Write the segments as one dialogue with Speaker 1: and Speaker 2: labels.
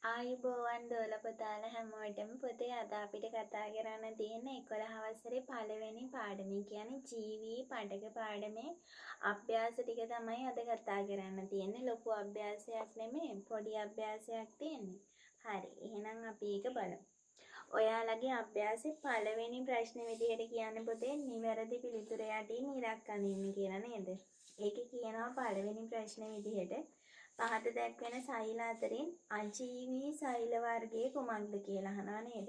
Speaker 1: ආයුබෝවන් දොලපතාල හැමෝටම පොතේ අද අපිට කතා කරන්න තියෙන 11 වසරේ පළවෙනි පාඩමේ කියන්නේ ජීවී පඩක පාඩමේ අභ්‍යාස ටික තමයි අද කතා කරන්න තියෙන්නේ. ලොකු අභ්‍යාසයක් නෙමෙයි පොඩි අභ්‍යාසයක් තියෙන්නේ. හරි. එහෙනම් අපි ඒක බලමු. ඔයාලගේ අභ්‍යාසයේ පළවෙනි ප්‍රශ්නේ විදිහට කියන්නේ පොතේ නිවැරදි පිළිතුර යටින් ඉරක් අඳින්න කියලා නේද? ඒකේ කියනවා පළවෙනි ප්‍රශ්නේ විදිහට පහත දැක්වෙන සෛල අතරින් අජීවී සෛල වර්ගයේ කුමක්ද කියලා අහනවා නේද?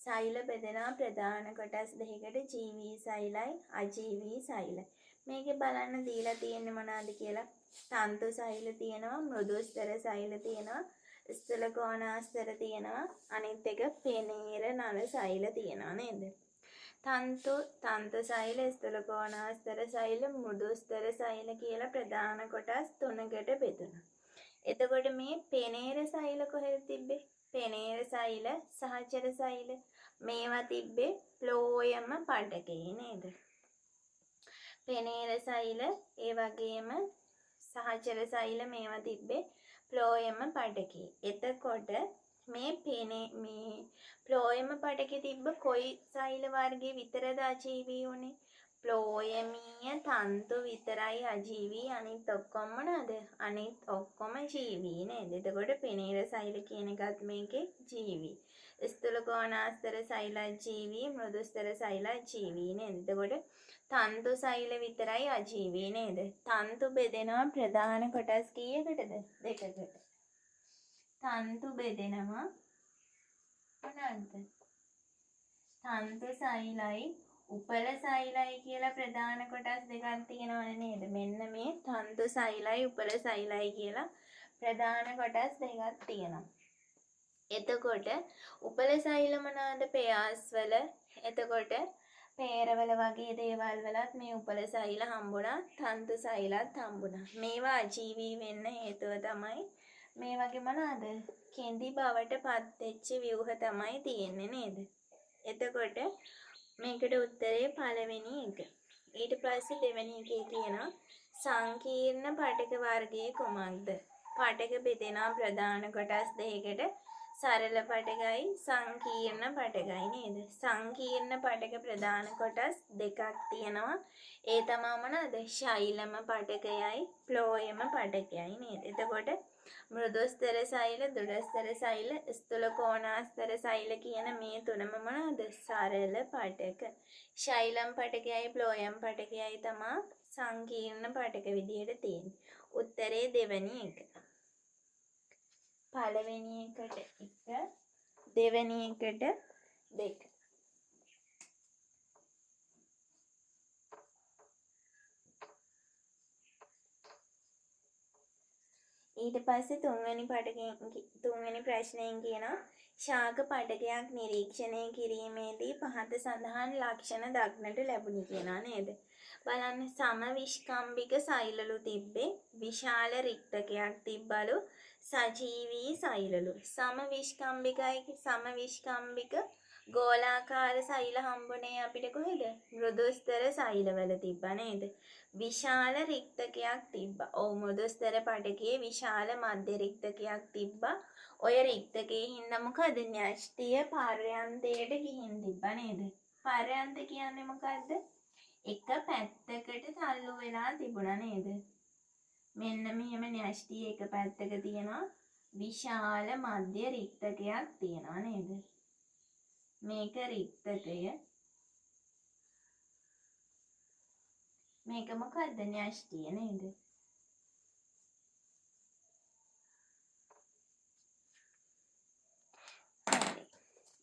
Speaker 1: සෛල බෙදෙනවා ප්‍රධාන කොටස් දෙකකට ජීවී සෛලයි අජීවී සෛල. මේකේ බලන්න දීලා තියෙන්නේ මොනවද කියලා? තන්තු සෛල තියෙනවා, මෘදුස්තර සෛල තියෙනවා, ස්ථල කෝණාස්තර තියෙනවා, අනිත් එක පෙනීර නල සෛල තියෙනවා නේද? තන්තු සෛල, ස්ථල කෝණාස්තර සෛල, මෘදුස්තර සෛල කියලා ප්‍රධාන කොටස් තුනකට බෙදුණා. එතකොට මේ පෙනේර සෛල කොහෙද තිබ්බේ? පෙනේර සෛල, සහචර සෛල මේවා තිබ්බේ ෆ්ලෝයම පඩකේ නේද? පෙනේර සෛල ඒ වගේම සහචර සෛල මේවා තිබ්බේ ෆ්ලෝයම පඩකේ. එතකොට මේ ෆ්ලෝයම පඩකේ තිබ්බ කොයි සෛල වර්ගයේ විතරද අජීවී උනේ? ෆ්ලෝයමීය තන්තු විතරයි අජීවී, අනිත් ඔක්කොම මොනවාද? අනිත් ඔක්කොම ජීවී නේද? එතකොට පෙනීර සෛල කියන එකත් මේකේ ජීවී. ස්ථූල කෝණාස්තර සෛල ජීවී, මෘදුස්තර සෛල ජීවී නේද? එතකොට තන්තු සෛල විතරයි අජීවී නේද? තන්තු බෙදෙනවා ප්‍රධාන කොටස් කීයකටද? දෙකකට. තන්තු බෙදෙනවා මොනවාද? තන්තු සෛලයි උපල සෛලයි කියලා ප්‍රධාන කොටස් දෙකක් තියෙනවනේ නේද? මෙන්න මේ තන්තු සෛලයි උපල සෛලයි කියලා ප්‍රධාන කොටස් දෙකක් තියෙනවා. එතකොට උපල සෛල මොනවාද? පෙයාස්වල. එතකොට පේරවල වගේ දේවල් වලත් මේ උපල සෛල හම්බුණා, තන්තු සෛලත් හම්බුණා. මේවා අජීවී වෙන්න හේතුව තමයි මේ වගේ මොනවාද? කෙඳි බවට පත් වෙච්ච ව්‍යුහ තමයි තියෙන්නේ නේද? එතකොට මේකට උත්තරේ පළවෙනි එක. ඊට පස්සේ දෙවෙනි එකේ කියනවා සංකීර්ණ පටක වර්ගයේ කුමක්ද? පටක බෙදෙනා ප්‍රධාන කොටස් දෙකකට සරල පටකයි සංකීර්ණ පටකයි නේද? සංකීර්ණ පටක ප්‍රධාන කොටස් දෙකක් තියෙනවා. ඒ තමයි මොනවාද? ශෛලම පටකයයි ෆ්ලෝයම පටකයයි නේද? එතකොට මෘදුස්තර සෛල, දෘಢස්තර සෛල, ස්ථූල කෝණාස්තර සෛල කියන මේ තුනම මොනවාද? සරල පටක. ශෛලම් පටකයයි ෆ්ලෝයම් පටකයයි තමයි සංකීර්ණ පටක විදිහට තියෙන්නේ. උත්තරේ දෙවෙනි එක. පළවෙනි එකට 1, දෙවෙනි එකට 2. ඊට පස්සේ තුන්වෙනි ප්‍රශ්නයෙන් කියනවා ශාක පටකයක් නිරීක්ෂණය කිරීමේදී පහත සඳහන් ලක්ෂණ දක්නට ලැබුණි කියනවා නේද? බලන්න සමවිස්කම්බික සෛලලු තිබ්බේ, විශාල රික්තකයක් තිබ්බලු, සජීවී සෛලලු. සමවිස්කම්බික ගෝලාකාර සෛල හම්බුනේ අපිට කොහෙද? මෘදුස්තර සෛලවල තිබ්බා නේද? විශාල රික්තකයක් තිබ්බා. ඔව් මෘදුස්තර පඩකයේ විශාල මධ්‍ය රික්තකයක් තිබ්බා. ඔය රික්තකයේ හින්දා මොකද? න්‍යෂ්ටිය පර්යන්තයට ගිහින් තිබ්බා නේද? පර්යන්ත කියන්නේ මොකද්ද? එක පැත්තකට තල්ලු වෙලා තිබුණා නේද? මෙන්න මෙහෙම න්‍යෂ්ටිය එක පැත්තක තියෙනවා. විශාල මධ්‍ය රික්තකයක් තියෙනවා නේද? මේක රික්තකය. මේක මොකද්ද? න්‍යෂ්ටිය නේද?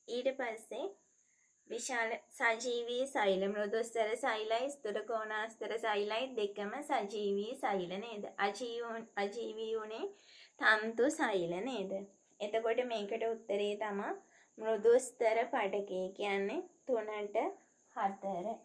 Speaker 1: ඊට පස්සේ විශාල සජීවී සෛල, මෘදුස්තර සෛලයි ස්ථූල කෝණාස්තර සෛලයි දෙකම සජීවී සෛල නේද? අජීවී උනේ තන්තු සෛල නේද? එතකොට මේකට උත්තරේ තමයි මෘදුස්තර පඩකේ කියන්නේ 3ට 4.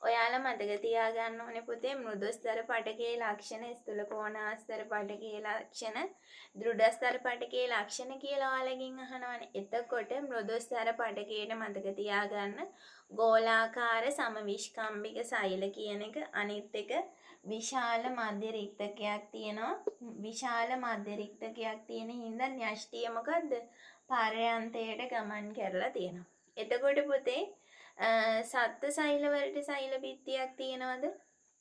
Speaker 1: ඔයාලා මතක තියාගන්න ඕනේ පුතේ මෘදුස්තර පටකයේ ලක්ෂණ, ස්ථූල කෝණාස්තර පටකයේ ලක්ෂණ, දෘಢස්තර පටකයේ ලක්ෂණ කියලා ඔයාලගෙන් අහනවානේ. එතකොට මෘදුස්තර පටකයට මතක තියාගන්න ගෝලාකාර සමවිස්කම්භික සෛල කියන එක. අනිත් එක විශාල මධ්‍ය රික්තකයක් තියෙනවා. විශාල මධ්‍ය රික්තකයක් තියෙන හින්දා න්‍යෂ්ටිය මොකද්ද? පර්යන්තයට ගමන් කරලා තියෙනවා. එතකොට පුතේ සත්ත්ව සෛල වලට සෛල බිත්තියක් තියෙනවද?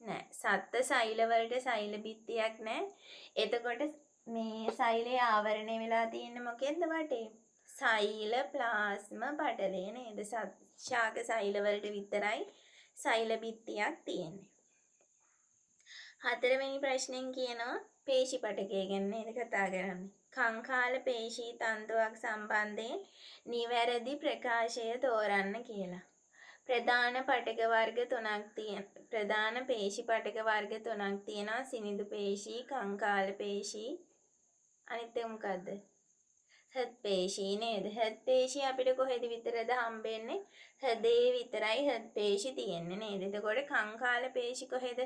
Speaker 1: නැහැ. සත්ත්ව සෛල වලට සෛල බිත්තියක් නැහැ. එතකොට මේ සෛලයේ ආවරණය වෙලා තියෙන්නේ මොකෙන්ද වටේ? සෛල ප්ලාස්ම පටලය නේද? ශාක සෛල වලට විතරයි සෛල බිත්තියක් තියෙන්නේ. හතරවෙනි ප්‍රශ්නෙන් කියනවා පේශි පටකය ගැන නේද කතා කරන්නේ. කංකාල පේශී තන්තුවක් සම්බන්ධයෙන් නිවැරදි ප්‍රකාශය තෝරන්න කියලා. ප්‍රධාන පටක වර්ග තුනක් ප්‍රධාන පේශි පටක වර්ග තුනක් තියෙනවා. සිනිඳු පේශී, කංකාල පේශී, අනිත් එක මොකද්ද? හෘද පේශී නේද? හෘද පේශී අපිට කොහෙද විතරද හම්බෙන්නේ? හෘදේ විතරයි හෘද පේශී තියෙන්නේ නේද? එතකොට කංකාල පේශී කොහෙද?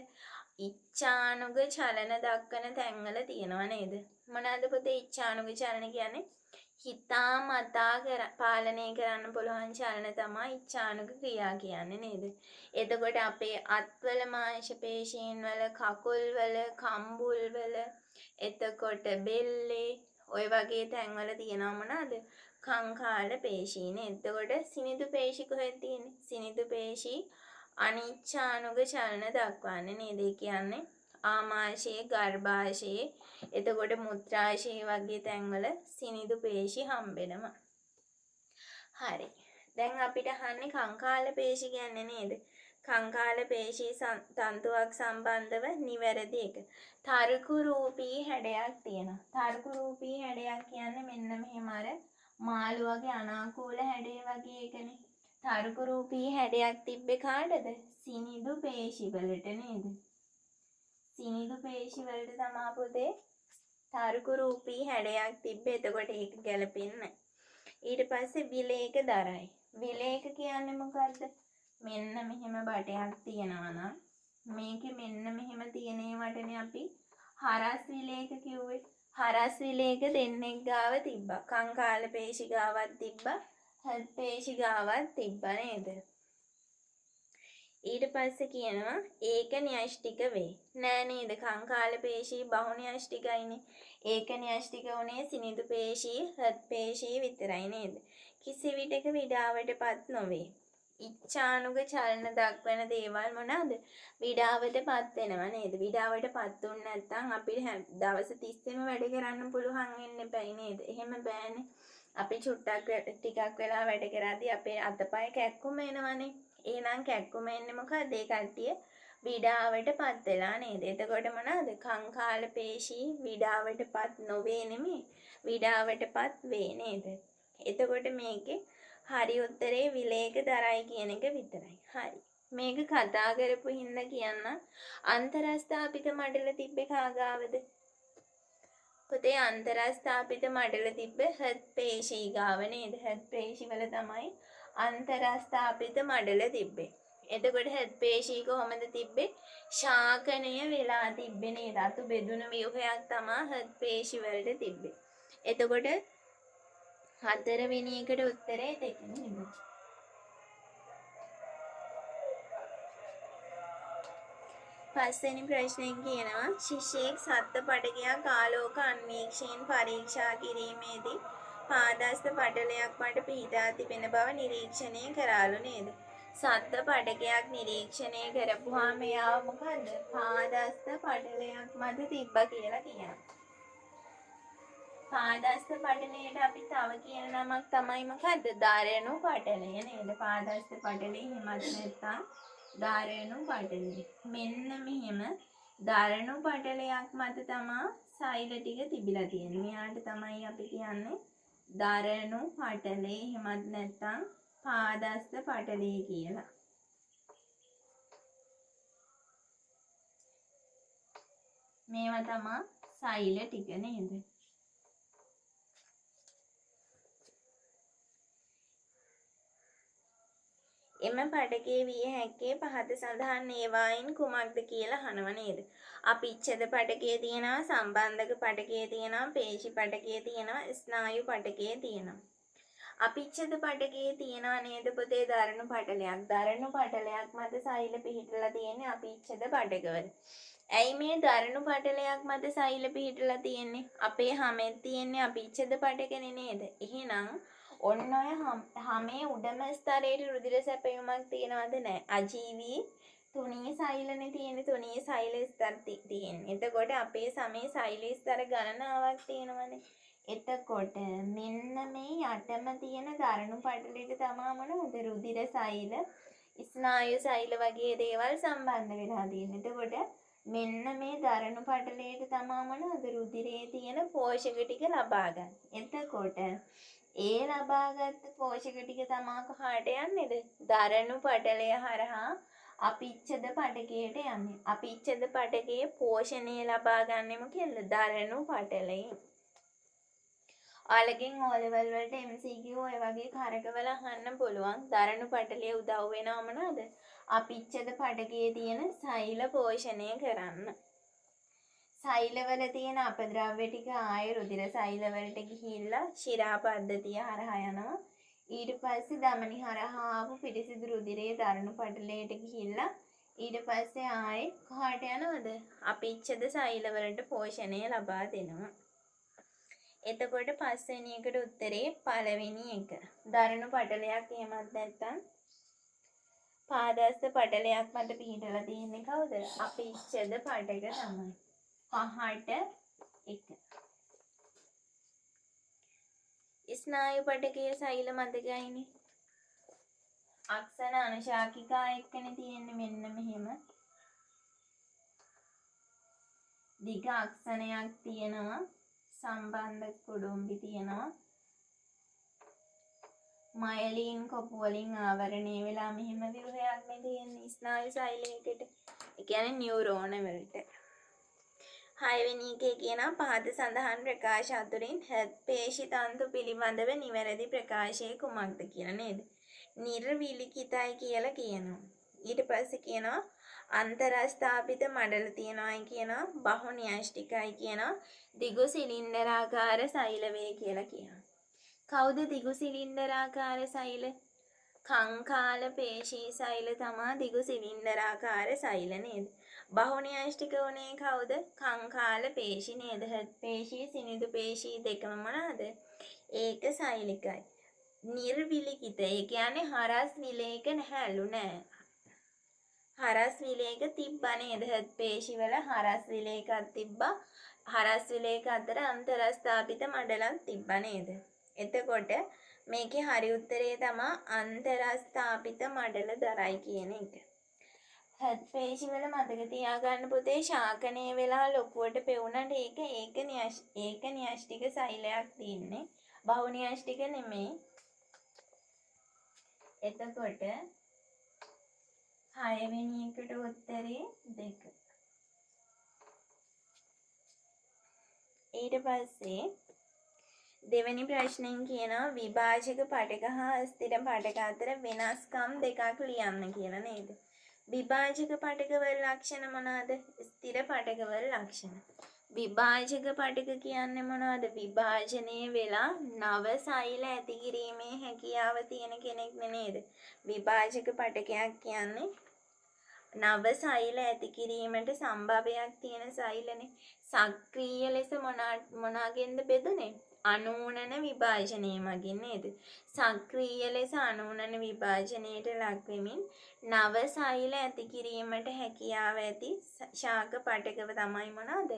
Speaker 1: ඉච්ඡානුග චලන දක්වන තැන්වල තියෙනවා නේද? මොනවාද පුතේ ඉච්ඡානුග චලන කියන්නේ? හිතා මතා පාලනය කරන්න පුළුවන් චලන තමයි ඉච්ඡානුග ක්‍රියා කියන්නේ නේද? එතකොට අපේ අත්වල මාංශ පේශීන් වල, කකුල් වල, කම්බුල් වල, එතකොට බෙල්ලේ ඔය වගේ තැන්වල තියෙනවා මොනවාද? කංකාල පේශී නේද? එතකොට සිනිඳු පේශී කොහෙද තියෙන්නේ? සිනිඳු පේශී අනිච්ඡානුග චලන දක්වන්නේ නේද? ඒ කියන්නේ ආමාශයේ, ගර්භාශයේ, එතකොට මුත්‍රාශයේ වගේ තැන්වල සිනිඳු පේශි හම්බෙනවා. හරි. දැන් අපිට අහන්නේ කංකාල පේශි කියන්නේ නේද? කංකාල පේශි තන්තුවක් සම්බන්ධව නිවැරදි එක. තර්කු රූපී හැඩයක් තියෙනවා. තර්කු රූපී හැඩයක් කියන්නේ මෙන්න මෙහෙම අර මාළු වගේ අනාකූල හැඩය වගේ එකනේ. තර්කු රූපී හැඩයක් තිබ්බේ කාටද? සිනිඳු පේශි වලට නේද? සිනිඳු පේශි වලට තමයි පුතේ තර්කු රූපී හැඩයක් තිබ්බේ. එතකොට ඒක ගැලපෙන්නේ. ඊට පස්සේ විලේක දරයි. විලේක කියන්නේ මොකද්ද? මෙන්න මෙහෙම බටයක් තියෙනවා නම් මේකේ මෙන්න මෙහෙම තියෙන ඒවටනේ අපි හරස් විලේක කිව්වේ. හරස් විලේක දෙන්නෙක් ගාව තිබ්බා. කංකාල පේශි ගාවක් තිබ්බා. හෘද පේශි ගාවක් තිබ්බා නේද? ඊට පස්සේ කියනවා ඒක න්‍යෂ්ටික වේ. නෑ නේද? කංකාල පේශී බහු න්‍යෂ්ටිකයිනේ. ඒක න්‍යෂ්ටික උනේ සිනිඳු පේශී, හෘද පේශී විතරයි නේද? කිසි විටක විඩාවටපත් නොවේ. ඉච්ඡානුග චලන දක්වන දේවල් මොනවාද? විඩාවටපත් වෙනවා නේද? විඩාවටපත් වුනේ නැත්නම් අපිට දවස් 30ෙම වැඩ කරන්න පුළුවන් වෙන්න බෑ නේද? එහෙම බෑනේ. අපි ටිකක් වෙලා වැඩ කරද්දී අපේ අතපය කැක්කුම එනවනේ. එහෙනම් කැක්කුම එන්නේ මොකද? ඒ කට්ටිය විඩාවටපත් වෙලා නේද? එතකොට මොනවාද? කංකාල පේශී විඩාවටපත් නොවේ නෙමෙයි. විඩාවටපත් වේ නේද? එතකොට මේකේ හරි උත්තරේ විලේක දරයි කියන එක විතරයි. හරි. මේක කතා කරපු හින්දා කියන්න අන්තරස්ථාපිත මඩල තිබ්බේ කාගාවද? පුතේ අන්තරස්ථාපිත මඩල තිබ්බේ හෘද පේශී ගාව නේද? හෘද පේශි වල තමයි අන්තරස්ථාපිත මඩල තිබ්බේ. එතකොට හෘද පේශී කොහොමද තිබ්බේ? ශාකනය වෙලා තිබ්බේ නේද? අතු බෙදුණු ව්‍යුහයක් තමයි හෘද පේශි වලට තිබ්බේ. එතකොට හතරවෙනි එකට උත්තරේ දෙක නේද? පස්වෙනි ප්‍රශ්නේ කියනවා ශිෂ්‍යයෙක් සත්ත්ව පටකයක් ආලෝක අන්වීක්ෂයෙන් පරීක්ෂා කිරීමේදී පාදස්ත පටලයක් මත පිහිටා තිබෙන බව නිරීක්ෂණය කරාලු නේද? සත්ත්ව පටකයක් නිරීක්ෂණය කරපුවාම එයා මොකද්ද? පාදස්ත පටලයක් මත තිබ්බා කියලා කියනවා. පාදස්ත පටලයට අපි තව කියන නමක් තමයි මොකද්ද? ධාරණු පටලය නේද? පාදස්ත පටලේ හිමත් නැත්තම් ධාරණු පටලය. මෙන්න මෙහෙම ධාරණු පටලයක් මත තමයි සෛල ටික තිබිලා තියෙන්නේ. මෙයාට තමයි අපි කියන්නේ ධාරණු පටලේ හිමත් නැත්තම් පාදස්ත පටලේ කියලා. මේවා තමයි සෛල ටික නේද? එම පඩකේ විය හැක්කේ පහත සඳහන් ඒවායින් කුමක්ද කියලා අහනව නේද? අපිච්ඡද පඩකයේ තියෙනවා, සම්බන්ධක පඩකයේ තියෙනවා, පේශි පඩකයේ තියෙනවා, ස්නායු පඩකයේ තියෙනවා. අපිච්ඡද පඩකයේ තියෙනවා නේද පුතේ දරණු පටලයක්. දරණු පටලයක් මත සෛල පිහිටලා තියෙන්නේ අපිච්ඡද පඩකවල. ඇයි මේ දරණු පටලයක් මත සෛල පිහිටලා තියෙන්නේ? අපේ හැමෙත් තියෙන්නේ අපිච්ඡද පඩකනේ නේද? එහෙනම් ඔන්න ඔය හැමේ උඩම ස්තරයේ රුධිර සැපයුමක් තියෙනවද නැහැ? අජීවී තුනී සෛලනේ තියෙන්නේ, තුනී සෛල ස්තර තියෙන්නේ. එතකොට අපේ සමේ සෛල ස්තර ගණනාවක් තියෙනවනේ. එතකොට මෙන්න මේ යටම තියෙන දරණු පටලෙට තමයි මොනවද රුධිර සෛල, ස්නායු සෛල වගේ දේවල් සම්බන්ධ වෙලා තියෙන්නේ. එතකොට මෙන්න මේ දරණු පටලයට තමයි මොනවද රුධිරයේ තියෙන පෝෂක ටික ලබා ගන්න. එතකොට ඒ ලබාගත් පෝෂක ටික තමා කහාට යන්නේද? දරණු පටලය හරහා අපිච්ඡද පටකයට යන්නේ. අපිච්ඡද පටකයේ පෝෂණය ලබා ගන්නෙ මොකෙන්ද? දරණු පටලයෙන්. ඔයාලගෙන් ඕලෙවල් වලට MCQ ඔය වගේ කරකවල අහන්න පුළුවන්. දරණු පටලය උදව් වෙනව මොනවද? අපිච්ඡද පටකයේ තියෙන සෛල පෝෂණය කරන්න. සෛලවල තියෙන අපද්‍රව්‍ය ටික ආයේ රුධිර සෛලවලට ගිහිල්ලා ශිරා පද්ධතිය හරහා යනවා. ඊට පස්සේ ධමනි හරහා ආපු පිරිසිදු රුධිරයේ දරණු පටලයට ගිහිල්ලා ඊට පස්සේ ආයේ කොහාට යනවද? අපිච්ඡද සෛලවලට පෝෂණය ලබා දෙනවා. එතකොට පස්වෙනි එකට උත්තරේ පළවෙනි එක. දරණු පටලයක් එහෙමත් නැත්නම් පාදස්ත පටලයක් මත පිහිටලා තියෙන්නේ කවුද? අපිච්ඡද පටක තමයි. පහට එක. ස්නායු පටකයේ සෛල මතකයිනේ. අක්ෂණ අනුශාකිකා එක්කනේ තියෙන්නේ මෙන්න මෙහෙම. දිග අක්ෂණයක් තියෙනවා. සම්බන්ධ කුඩුම්බි තියෙනවා. මයලින් කොපු වලින් ආවරණය වෙලා මෙහෙම විවරයක් නේ තියෙන්නේ ස්නායු සෛලයකට. ඒ කියන්නේ නියුරෝන වලට. 6 වෙනි එකේ කියනවා පහත සඳහන් ප්‍රකාශ අතුරින් හෘත්පේශි තන්තු පිළිබඳව නිවැරදි ප්‍රකාශය කුමක්ද කියලා නේද? නිර්විලිකිතයි කියලා කියනවා. ඊට පස්සේ කියනවා අන්තරස්ථාපිත මඩල තියනවායි කියනවා, බහුන්‍යෂ්ටිකයි කියනවා, දිගු සිලින්ඩරාකාර සෛල වේ කියලා කියනවා. කවුද දිගු සිලින්ඩරාකාර සෛල? කංකාල පේශී සෛල තමා දිගු සිලින්ඩරාකාර සෛල නේද? බහුන්‍යෂ්ටික උනේ කවුද? කංකාල පේශි නේද? පේශී සිනිඳු පේශී දෙකම මොනවාද? ඒක සෛලිකයි. නිර්විලිකිත ඒ කියන්නේ හරස් විලේක නැහැලු නෑ. හරස් විලේක තිබ්බා නේද? පේශි වල හරස් විලේකක් තිබ්බා. හරස් විලේක අතර අන්තරස්ථාපිත මඩලක් තිබ්බා නේද? එතකොට මේකේ හරි උත්තරේ තමයි අන්තරස්ථාපිත මඩල දරයි කියන එක. හෘත්පේශි වල මතක තියාගන්න පුතේ ශාකනය වෙලා ලොකුවට පෙවුනට ඒක න්‍යෂ්ටික සෛලයක් තියෙන්නේ. බහුන්‍යෂ්ටික නෙමෙයි. එතකොට 6 වෙනි එකට උත්තරේ 2. ඊට පස්සේ දෙවෙනි ප්‍රශ්නෙන් කියනවා විභාජක පටක හා අස්ථිර පටක අතර වෙනස්කම් දෙකක් ලියන්න කියලා නේද? විභාජක පටකවල ලක්ෂණ මොනවාද? ස්ථිර පටකවල ලක්ෂණ. විභාජක පටක කියන්නේ මොනවද? විභාජනය වෙලා නව සෛල ඇති කිරීමේ හැකියාව තියෙන කෙනෙක් නේද? විභාජක පටකයක් කියන්නේ නව සෛල ඇති කිරීමට සම්භාවයක් තියෙන සෛලනේ. සක්‍රීය ලෙස මොනාගෙන්ද බෙදුනේ? අනූනන විභාජනය මගින් නේද? සක්‍රීය ලෙස අනූනන විභාජනයට ලක් වෙමින් නව සෛල ඇති කිරීමට හැකියාව ඇති ශාක පටකව තමයි මොනවාද?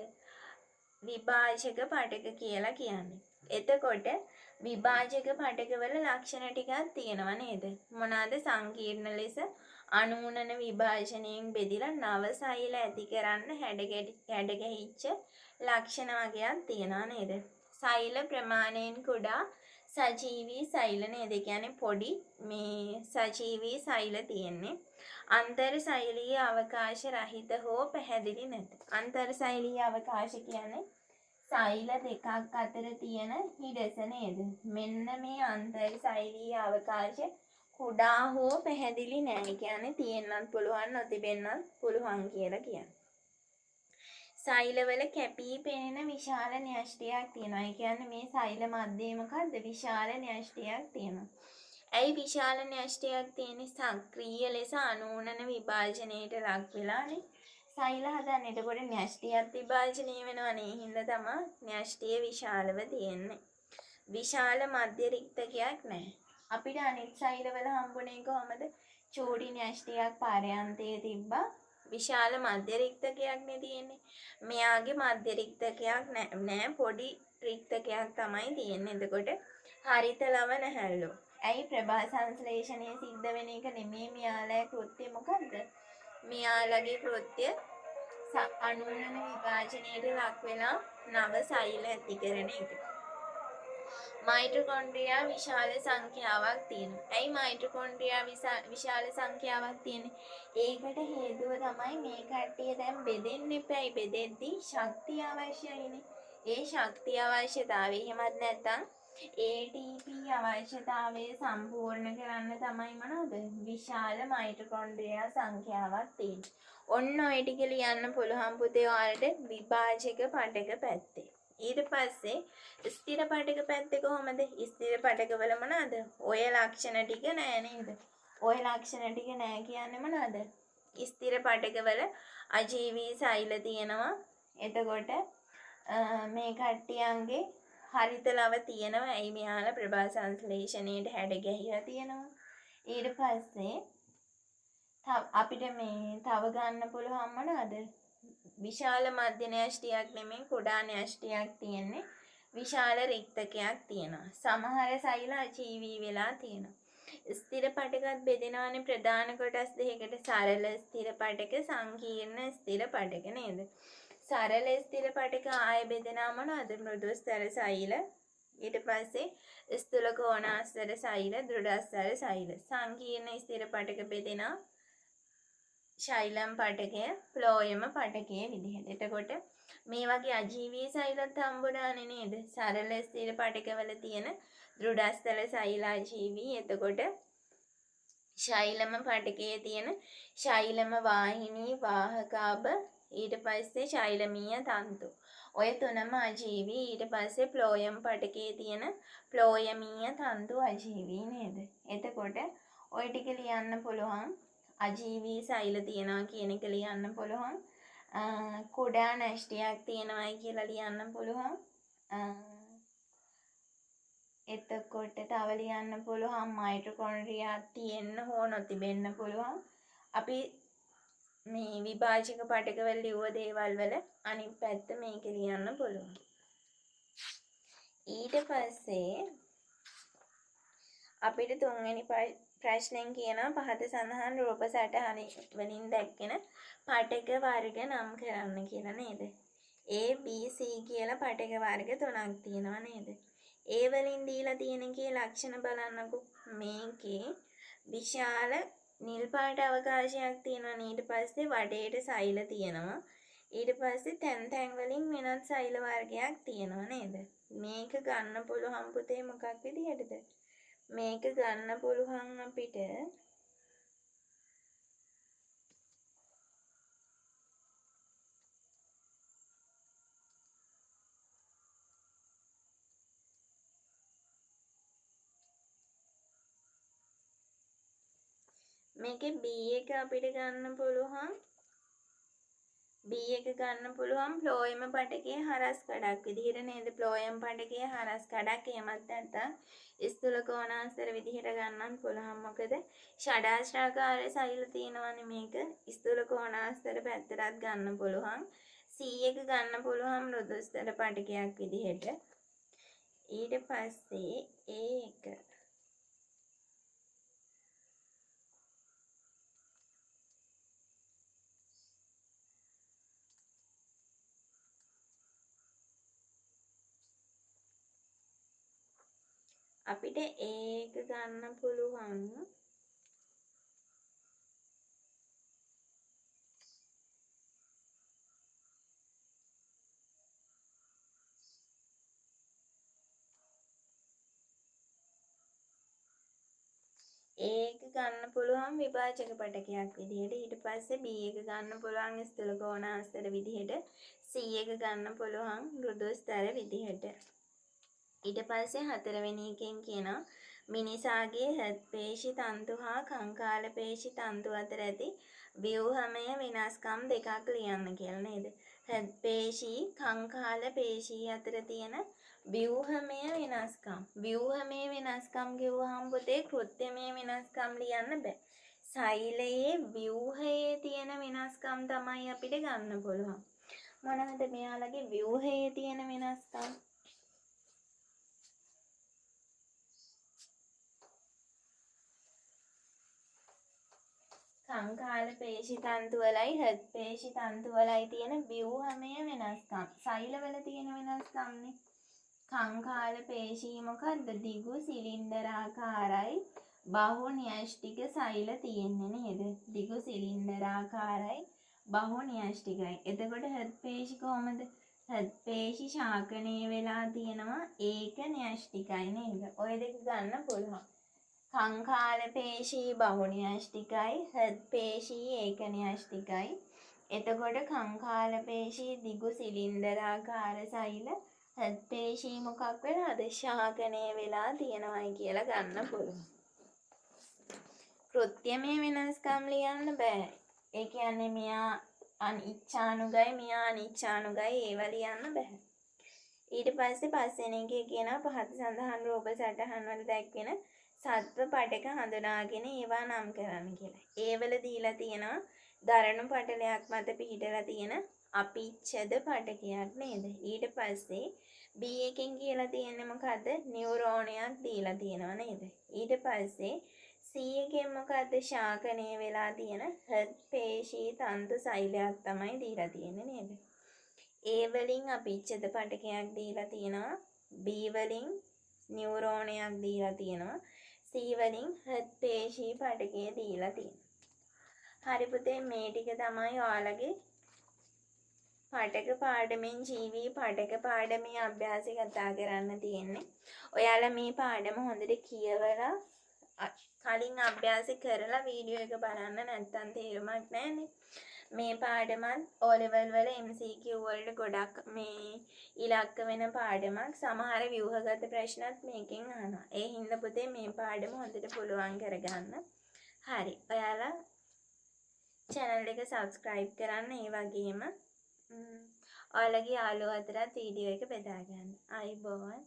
Speaker 1: විභාජක පටක කියලා කියන්නේ. එතකොට විභාජක පටකවල ලක්ෂණ ටිකක් තියෙනවා නේද? මොනවාද? සංකීර්ණ ලෙස අනූනන විභාජනයෙන් බෙදිලා නව සෛල ඇති කරන්න හැඩගැහිච්ච ලක්ෂණ වගේක් තියෙනවා නේද? සෛල ප්‍රමාණයෙන් කුඩා සජීවී සෛල නේද? ඒ කියන්නේ පොඩි මේ සජීවී සෛල තියෙන්නේ. අන්තර් සෛලීය අවකාශ රහිත හෝ පැහැදිලි නැත. අන්තර් සෛලීය අවකාශ කියන්නේ සෛල දෙකක් අතර තියෙන හිඩැස නේද? මෙන්න මේ අන්තර් සෛලීය අවකාශ කුඩා හෝ පැහැදිලි නෑ. කියන්නේ තියෙන්නත් පුළුවන් නොතිබෙන්නත් පුළුවන් කියලා කියන්නේ. සෛලවල කැපී පෙනෙන විශාල න්‍යෂ්ටියක් තියෙනවා. ඒ කියන්නේ මේ සෛල මැද්දේ මොකද්ද? විශාල න්‍යෂ්ටියක් තියෙනවා. ඇයි විශාල න්‍යෂ්ටියක් තියෙන්නේ? සක්‍රීය ලෙස අනූනන විභාජනයට ලක් වෙලානේ. සෛල හදන්නේ. එතකොට න්‍යෂ්ටියත් විභාජනය වෙනවනේ. ඒ හින්දා තමයි න්‍යෂ්ටිය විශාලව තියෙන්නේ. විශාල මධ්‍ය රික්තකයක් නැහැ. අපිට අනිත් සෛලවල හම්බුනේ කොහමද? චූටි න්‍යෂ්ටියක් පාරයන්තයේ තිබ්බා. විශාල මධ්‍ය රික්තකයක් නේ තියෙන්නේ. මෙයාගේ මධ්‍ය රික්තකයක් නෑ පොඩි රික්තකයක් තමයි තියෙන්නේ. එතකොට හරිත ලවණ හැල්ලු. ඇයි ප්‍රභා සංශ්ලේෂණය සිද්ධ වෙන එක නෙමෙයි මෙයාලගේ කෘත්‍ය මොකද්ද? මෙයාලගේ කෘත්‍ය අනූනන විභාජනයට ලක් වෙලා නව සෛල ඇති කරන එක. මයිටොකොන්ඩ්‍රියා විශාල සංඛ්‍යාවක් තියෙනවා. ඇයි මයිටොකොන්ඩ්‍රියා විශාල සංඛ්‍යාවක් තියෙන්නේ? ඒකට හේතුව තමයි මේ කට්ටිය දැන් බෙදෙන්න එපැයි. බෙදෙද්දී ශක්තිය අවශ්‍යයිනේ. ඒ ශක්තිය අවශ්‍යතාවය එහෙමත් නැත්නම් ATP අවශ්‍යතාවය සම්පූර්ණ කරන්න තමයි මොනවද? විශාල මයිටොකොන්ඩ්‍රියා සංඛ්‍යාවක් තියෙන්නේ. ඔන්න ඔය ටික ලියන්න පුළුවන් පුතේ ඔයාලට විභාජක පටක පැත්තේ. ඊට පස්සේ ස්ථිර පටක පැත්තේ කොහොමද? ස්ථිර පටකවල මොනවාද? ඔය ලක්ෂණ ටික නෑ නේද? ඔය ලක්ෂණ ටික නෑ කියන්නේ මොනවාද? ස්ථිර පටකවල අජීවී සෛල තියෙනවා. එතකොට මේ කට්ටියන්ගේ හරිත ලව තියෙනවා. ඇයි මෙයාලා ප්‍රභා සංශ්ලේෂණයට හැඩ ගැහිලා තියෙනවා. ඊට පස්සේ අපිට මේ තව ගන්න පුළුවන් මොනවාද? විශාල මධ්‍ය න්‍යෂ්ටියක් නෙමෙයි කුඩා න්‍යෂ්ටියක් තියෙන්නේ. විශාල රික්තකයක් තියෙනවා. සමහර සෛල අජීවී වෙලා තියෙනවා. ස්ථිර පටකත් බෙදෙනවානේ ප්‍රධාන කොටස් දෙකකට. සරල ස්ථිර පටක, සංකීර්ණ ස්ථිර පටක නේද? සරල ස්ථිර පටක ආය බෙදෙනා මොනවද? මෘදුස්තර සෛල. ඊට පස්සේ ස්ථූල කෝණාස්තර සෛල, දෘಢස්තර සෛල. සංකීර්ණ ස්ථිර පටක බෙදෙනා ශෛලම් පටකය, ප්ලෝයම පටකයේ විදිහට. එතකොට මේ වගේ අජීවී සෛලත් හම්බුණානේ නේද? සරල ස්ථිර පටකවල තියෙන දෘಢස්තර සෛල අජීවී. එතකොට ශෛලම පටකයේ තියෙන ශෛලම වාහිනී වාහකාභ ඊට පස්සේ ශෛලමීය තන්තු. ඔය තුනම අජීවී. ඊට පස්සේ ප්ලෝයම් පටකයේ තියෙන ප්ලෝයමීය තන්තු අජීවී නේද? එතකොට ඔය ටික ලියන්න පුළුවන්. අජීවී සෛල තියනවා කියන එක ලියන්න පුළුවන්. කුඩා න්‍යෂ්ටියක් තියෙනවායි කියලා ලියන්න පුළුවන්. එතකොට තව ලියන්න පුළුවන් මයිටොකොන්ඩ්‍රියා තියෙන්න හෝ නොතිබෙන්න පුළුවන්. අපි මේ විභාජක පටකවල ලියුව දේවල් වල අනිත් පැත්ත මේක ලියන්න පුළුවන්. ඊට පස්සේ අපිට තුන්වෙනි ප්‍රශ්නෙන් කියනවා පහත සඳහන් රූප සටහන වලින් දැක්වෙන පටක වර්ග නම් කරන්න කියලා නේද? A B C කියලා පටක වර්ග තුනක් තියෙනවා නේද? A වලින් දීලා තියෙන එකේ ලක්ෂණ බලන්නකෝ. මේකේ විශාල නිල් පාට අවකාශයක් තියෙනවා. ඊට පස්සේ වටේට සෛල තියෙනවා. ඊට පස්සේ තැන් වලින් වෙනත් සෛල වර්ගයක් තියෙනවා නේද? මේක ගන්න පුළුවන් පුතේ මොකක් විදිහටද? මේක ගන්න පුළුවන් අපිට මේකේ B එක අපිට ගන්න පුළුවන්. B එක ගන්න පුළුවන් ප්ලෝයම පටකයේ හරස් කඩක් විදිහට නේද? ප්ලෝයම් පටකයේ හරස් කඩක් එහෙමත් නැත්නම් ස්ථූල කෝණාස්තර විදිහට ගන්නත් පුළුවන්. මොකද ෂඩාශ්‍රාකාර සෛල තියෙනවානේ මේක. ස්ථූල කෝණාස්තර පැත්තටත් ගන්න පුළුවන්. C එක ගන්න පුළුවන් මෘදුස්තර පටකයක් විදිහට. ඊට පස්සේ A එක අපිට ඒක ගන්න පුළුවන්. A එක ගන්න පුළුවන් විභාජක පටකයක් විදිහට. ඊට පස්සේ B එක ගන්න පුළුවන් ස්ථූල කෝණාස්තර විදිහට. C එක ගන්න පුළුවන් මෘදුස්තර විදිහට. ඊට පස්සේ හතරවෙනි එකෙන් කියනවා මිනිසාගේ හෘද පේශි තන්තු හා කංකාල පේශි තන්තු අතර ඇති ව්‍යුහමය වෙනස්කම් දෙකක් ලියන්න කියලා නේද? හෘද පේශි කංකාල පේශි අතර තියෙන ව්‍යුහමය වෙනස්කම්. ව්‍යුහමය වෙනස්කම් කිව්වහම පුතේ කෘත්‍යමය වෙනස්කම් ලියන්න බෑ. සෛලයේ ව්‍යුහයේ තියෙන වෙනස්කම් තමයි අපිට ගන්න පුළුවන්. මොනවද මෙයාලගේ ව්‍යුහයේ තියෙන වෙනස්කම්? කංකාල පේශි තන්තු වලයි හෘද පේශි තන්තු වලයි තියෙන ව්‍යුහමය වෙනස්කම්. සෛලවල තියෙන වෙනස්කම්නේ. කංකාල පේශි මොකද්ද? දිගු සිලින්ඩරාකාරයි බහු න්‍යෂ්ටික සෛල තියෙන්නේ නේද? දිගු සිලින්ඩරාකාරයි බහු න්‍යෂ්ටිකයි. එතකොට හෘද පේශි කොහමද? හෘද පේශි ශාකනය වෙලා තියෙනවා ඒක න්‍යෂ්ටිකයි නේද? ඔය දෙක ගන්න පුළුවන්. කංකාල පේශී බහු න්‍යෂ්ටිකයි හෘද පේශී ඒක න්‍යෂ්ටිකයි. එතකොට කංකාල පේශී දිගු සිලින්ඩරාකාර සෛල හෘද පේශී මොකක් වෙලාද? ශාකනය වෙලා තියෙනවයි කියලා ගන්න පුළුවන්. කෘත්‍යමය වෙනස්කම් ලියන්න බෑ. ඒ කියන්නේ මෙයා අනිච්ඡානුගයි මෙයා අනිච්ඡානුගයි ඒවා ලියන්න බෑ. ඊට පස්සේ පස්වෙනි එකේ කියනවා පහත සඳහන් රූප සටහන් වල දැක්වෙන සත්ව පටක හඳුනාගෙන ඒවා නම් කරන්න කියලා. ඒවල දීලා තියෙනවා දරණු පටලයක් මත පිහිටලා තියෙන අපිච්ඡද පටකයක් නේද? ඊට පස්සේ B එකෙන් කියලා තියෙන්නේ මොකද්ද? නියුරෝනයක් දීලා තියෙනවා නේද? ඊට පස්සේ C එකෙන් මොකද්ද? ශාකනය වෙලා තියෙන හෘද පේශී තන්තු සෛලයක් තමයි දීලා තියෙන්නේ නේද? A වලින් අපිච්ඡද පටකයක් දීලා තියෙනවා. B වලින් නියුරෝනයක් දීලා තියෙනවා. C වලින් හෘද පේශී පටකය දීලා තියෙනවා. හරි පුතේ මේ ටික තමයි ඔයාලගේ පටක පාඩමෙන් ජීවී පටක පාඩමේ අභ්‍යාසය කතා කරන්න තියෙන්නේ. ඔයාලා මේ පාඩම හොඳට කියවලා කලින් අභ්‍යාස කරලා වීඩියෝ එක බලන්න නැත්නම් තේරුමක් නැහැනේ. මේ පාඩමත් O level වල MCQ වලට ගොඩක් මේ ඉලක්ක වෙන පාඩමක්. සමහර ව්‍යුහගත ප්‍රශ්නත් මේකෙන් අහනවා. ඒ හින්දා පුතේ මේ පාඩම හොඳට පුළුවන් කරගන්න. හරි. ඔයාලා channel එක subscribe කරන්න. ඒ වගේම ඔයාලගේ යාළුවෝ අතරත් වීඩියෝ එක බෙදා ගන්න. ආයිබෝවන්.